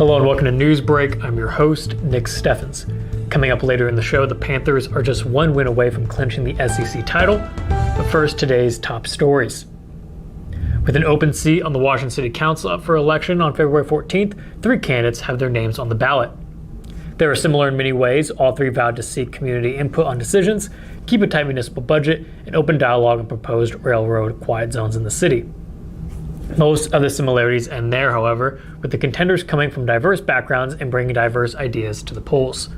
Hello and welcome to Newsbreak. I'm your host, Nick Steffens. Coming up later in the show, the Panthers are just one win away from clinching the SEC title. But first, today's top stories. With an open seat on the Washington City Council up for election on February 14th, 3 candidates have their names on the ballot. They are similar in many ways. All 3 vowed to seek community input on decisions, keep a tight municipal budget, and open dialogue on proposed railroad quiet zones in the city. Most of the similarities end there, however, with the contenders coming from diverse backgrounds and bringing diverse ideas to the polls.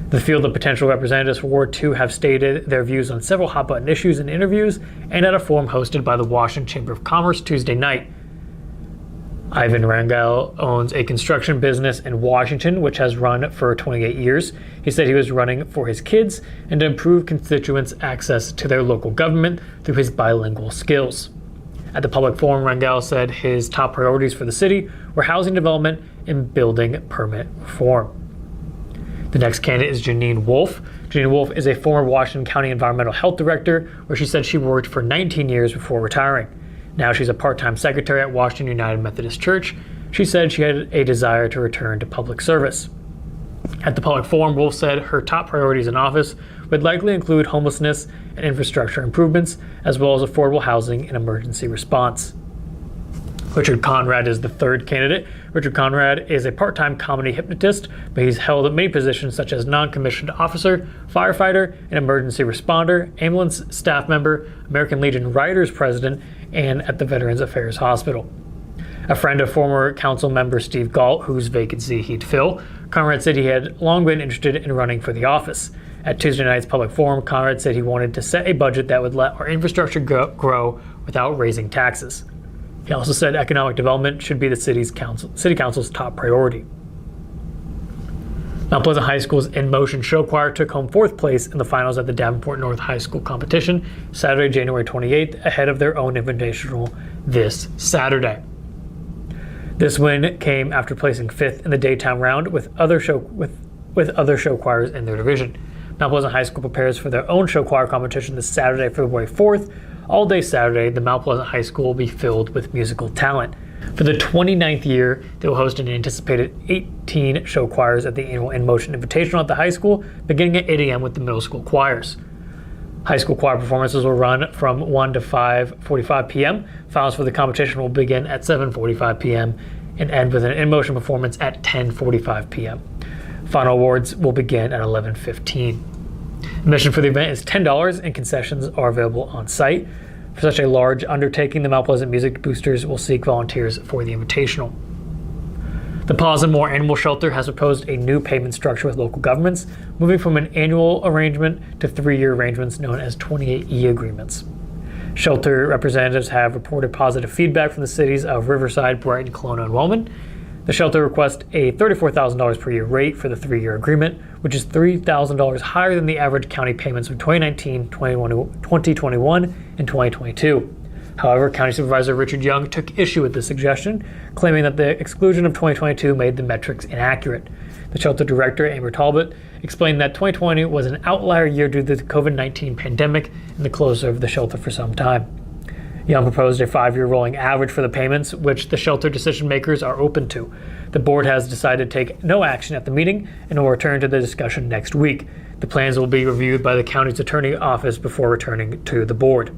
The field of potential representatives for Ward 2 have stated their views on several hot-button issues in interviews and at a forum hosted by the Washington Chamber of Commerce Tuesday night. Ivan Rangel owns a construction business in Washington, which has run for 28 years. He said he was running for his kids and to improve constituents' access to their local government through his bilingual skills. At the public forum, Rangel said his top priorities for the city were housing development and building permit reform. The next candidate is Janine Wolf. Janine Wolf is a former Washington County Environmental Health Director, where she said she worked for 19 years before retiring. Now she's a part-time secretary at Washington United Methodist Church. She said she had a desire to return to public service. At the public forum, Wolf said her top priorities in office would likely include homelessness and infrastructure improvements, as well as affordable housing and emergency response. Richard Conrad is the third candidate. Richard Conrad is a part-time comedy hypnotist, but he's held many positions such as non-commissioned officer, firefighter, and emergency responder, ambulance staff member, American Legion Riders president, and at the Veterans Affairs Hospital. A friend of former council member Steve Galt, whose vacancy he'd fill, Conrad said he had long been interested in running for the office. At Tuesday night's public forum, Conrad said he wanted to set a budget that would let our infrastructure grow without raising taxes. He also said economic development should be the city council's top priority. Mount Pleasant High School's In Motion show choir took home 4th place in the finals at the Davenport North High School competition Saturday, January 28th, ahead of their own invitational this Saturday. This win came after placing 5th in the daytime round with other show choirs in their division. Mount Pleasant High School prepares for their own show choir competition this Saturday, February 4th. All day Saturday, the Mount Pleasant High School will be filled with musical talent. For the 29th year, they will host an anticipated 18 show choirs at the annual In Motion Invitational at the high school, beginning at 8 a.m. with the middle school choirs. High school choir performances will run from 1 to 5:45 p.m. Finals for the competition will begin at 7:45 p.m. and end with an In Motion performance at 10:45 p.m. Final awards will begin at 11:15. Admission for the event is $10 and concessions are available on site. For such a large undertaking, the Mount Pleasant Music Boosters will seek volunteers for the invitational. The Paws More Animal Shelter has proposed a new payment structure with local governments, moving from an annual arrangement to 3-year arrangements known as 28E agreements. Shelter representatives have reported positive feedback from the cities of Riverside, Brighton, Kelowna, and Wellman. The shelter requests a $34,000 per year rate for the 3-year agreement, which is $3,000 higher than the average county payments from 2019, 2021, and 2022. However, County Supervisor Richard Young took issue with this suggestion, claiming that the exclusion of 2022 made the metrics inaccurate. The shelter director, Amber Talbot, explained that 2020 was an outlier year due to the COVID-19 pandemic and the closure of the shelter for some time. Young proposed a 5-year rolling average for the payments, which the shelter decision makers are open to. The board has decided to take no action at the meeting and will return to the discussion next week. The plans will be reviewed by the county's attorney office before returning to the board.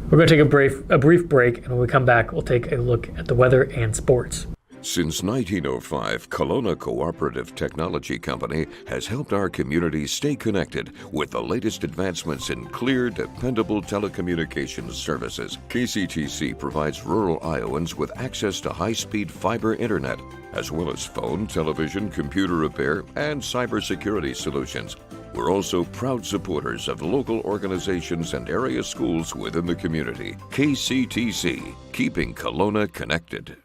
We're going to take a brief break, and when we come back, we'll take a look at the weather and sports. Since 1905, Kelowna Cooperative Technology Company has helped our community stay connected with the latest advancements in clear, dependable telecommunications services. KCTC provides rural Iowans with access to high-speed fiber internet, as well as phone, television, computer repair, and cybersecurity solutions. We're also proud supporters of local organizations and area schools within the community. KCTC, keeping Kelowna connected.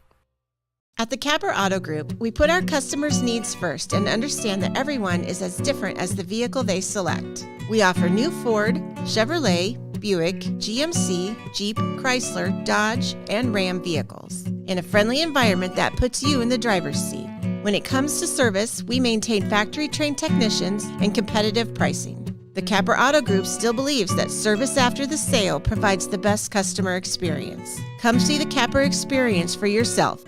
At the Capper Auto Group, we put our customers' needs first and understand that everyone is as different as the vehicle they select. We offer new Ford, Chevrolet, Buick, GMC, Jeep, Chrysler, Dodge, and Ram vehicles in a friendly environment that puts you in the driver's seat. When it comes to service, we maintain factory-trained technicians and competitive pricing. The Capper Auto Group still believes that service after the sale provides the best customer experience. Come see the Capper experience for yourself.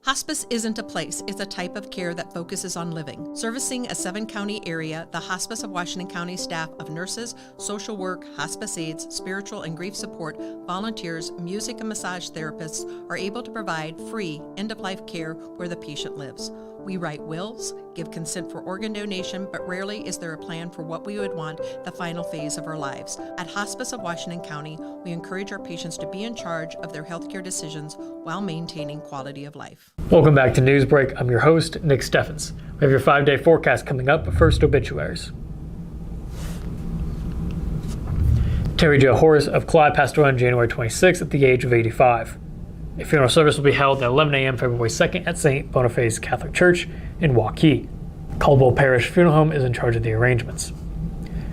Hospice isn't a place, it's a type of care that focuses on living. Servicing a 7-county area, the Hospice of Washington County staff of nurses, social work, hospice aides, spiritual and grief support, volunteers, music and massage therapists are able to provide free end-of-life care where the patient lives. We write wills, give consent for organ donation, but rarely is there a plan for what we would want the final phase of our lives. At Hospice of Washington County, we encourage our patients to be in charge of their healthcare decisions while maintaining quality of life. Welcome back to Newsbreak. I'm your host, Nick Steffens. We have your 5-day forecast coming up, but first obituaries. Terry Jo Horace of Clyde passed away on January 26th at the age of 85. A funeral service will be held at 11 a.m. February 2nd at St. Boniface Catholic Church in Waukee. Caldwell Parish Funeral Home is in charge of the arrangements.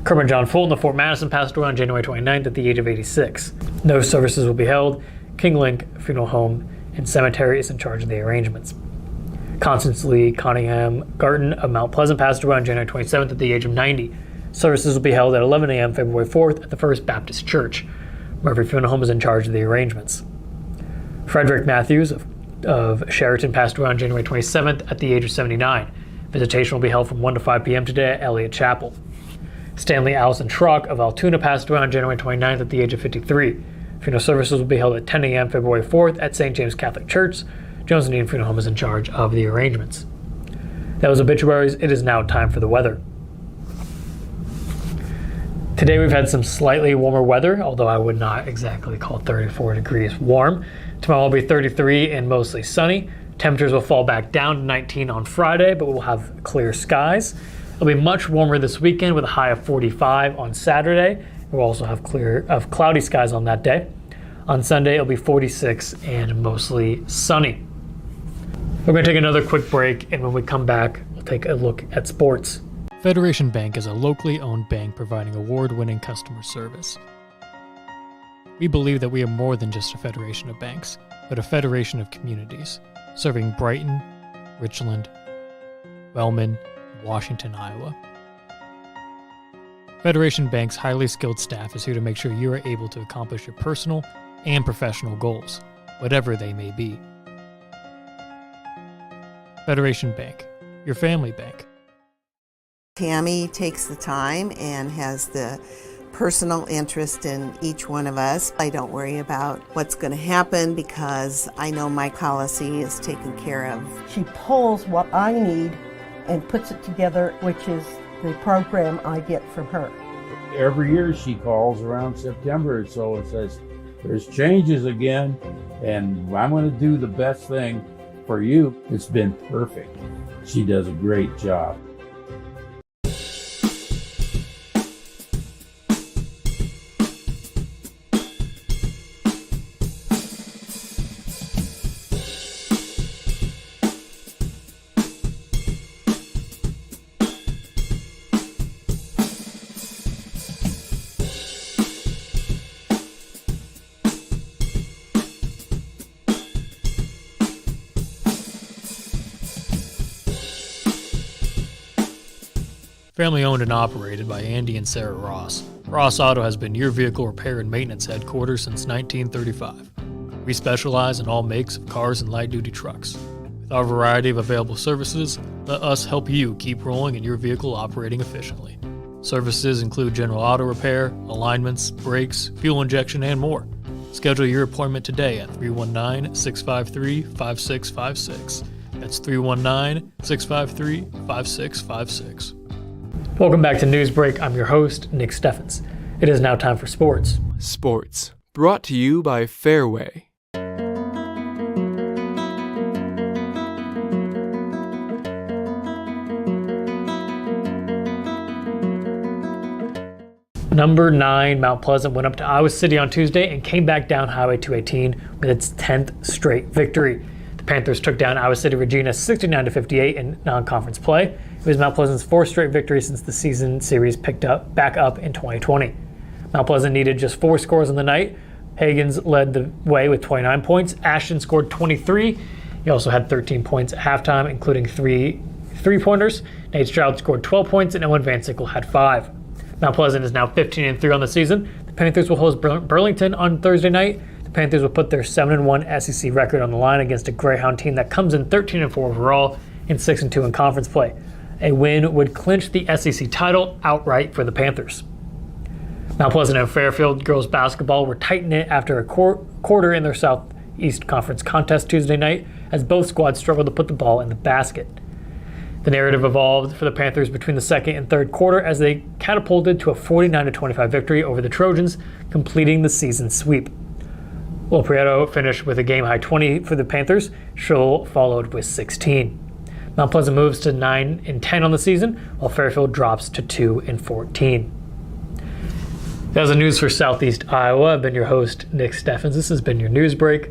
Colonel John Fulton of Fort Madison passed away on January 29th at the age of 86. No services will be held. King Link Funeral Home and Cemetery is in charge of the arrangements. Constance Lee Cottingham Garton of Mount Pleasant passed away on January 27th at the age of 90. Services will be held at 11 a.m. February 4th at the First Baptist Church. Murphy Funeral Home is in charge of the arrangements. Frederick Matthews of Sheraton passed away on January 27th at the age of 79. Visitation will be held from 1 to 5 p.m. today at Elliott Chapel. Stanley Allison Schrock of Altoona passed away on January 29th at the age of 53. Funeral services will be held at 10 a.m. February 4th at St. James Catholic Church. Jones and Dean Funeral Home is in charge of the arrangements. That was obituaries. It is now time for the weather. Today we've had some slightly warmer weather, although I would not exactly call 34 degrees warm. Tomorrow will be 33 and mostly sunny. Temperatures will fall back down to 19 on Friday, but we'll have clear skies. It'll be much warmer this weekend with a high of 45 on Saturday. We'll also have cloudy skies on that day. On Sunday, it'll be 46 and mostly sunny. We're going to take another quick break, and when we come back, we'll take a look at sports. Federation Bank is a locally owned bank providing award-winning customer service. We believe that we are more than just a federation of banks, but a federation of communities, serving Brighton, Richland, Wellman, and Washington, Iowa. Federation Bank's highly skilled staff is here to make sure you are able to accomplish your personal and professional goals, whatever they may be. Federation Bank, your family bank. Tammy takes the time and has the personal interest in each one of us. I don't worry about what's going to happen because I know my policy is taken care of. She pulls what I need and puts it together, which is the program I get from her. Every year she calls around September or so and says, there's changes again, and I'm going to do the best thing for you. It's been perfect. She does a great job. Family owned and operated by Andy and Sarah Ross. Ross Auto has been your vehicle repair and maintenance headquarters since 1935. We specialize in all makes of cars and light-duty trucks. With our variety of available services, let us help you keep rolling and your vehicle operating efficiently. Services include general auto repair, alignments, brakes, fuel injection, and more. Schedule your appointment today at 319-653-5656. That's 319-653-5656. Welcome back to Newsbreak. I'm your host, Nick Steffens. It is now time for sports. Sports, brought to you by Fairway. Number 9, Mount Pleasant went up to Iowa City on Tuesday and came back down Highway 218 with its 10th straight victory. The Panthers took down Iowa City Regina 69-58 in non-conference play. It was Mount Pleasant's 4th straight victory since the season series picked back up in 2020. Mount Pleasant needed just 4 scores on the night. Hagens led the way with 29 points. Ashton scored 23. He also had 13 points at halftime, including 3 three-pointers. Nate Stroud scored 12 points, and Owen Van Sickle had 5. Mount Pleasant is now 15-3 on the season. The Panthers will host Burlington on Thursday night. The Panthers will put their 7-1 SEC record on the line against a Greyhound team that comes in 13-4 overall and 6-2 in conference play. A win would clinch the SEC title outright for the Panthers. Mount Pleasant and Fairfield girls basketball were tight-knit after a quarter in their Southeast Conference contest Tuesday night, as both squads struggled to put the ball in the basket. The narrative evolved for the Panthers between the second and third quarter as they catapulted to a 49-25 victory over the Trojans, completing the season sweep. While Prieto finished with a game-high 20 for the Panthers, Schull followed with 16. Mount Pleasant moves to 9-10 on the season, while Fairfield drops to 2-14. That was the news for Southeast Iowa. I've been your host, Nick Steffens. This has been your news break.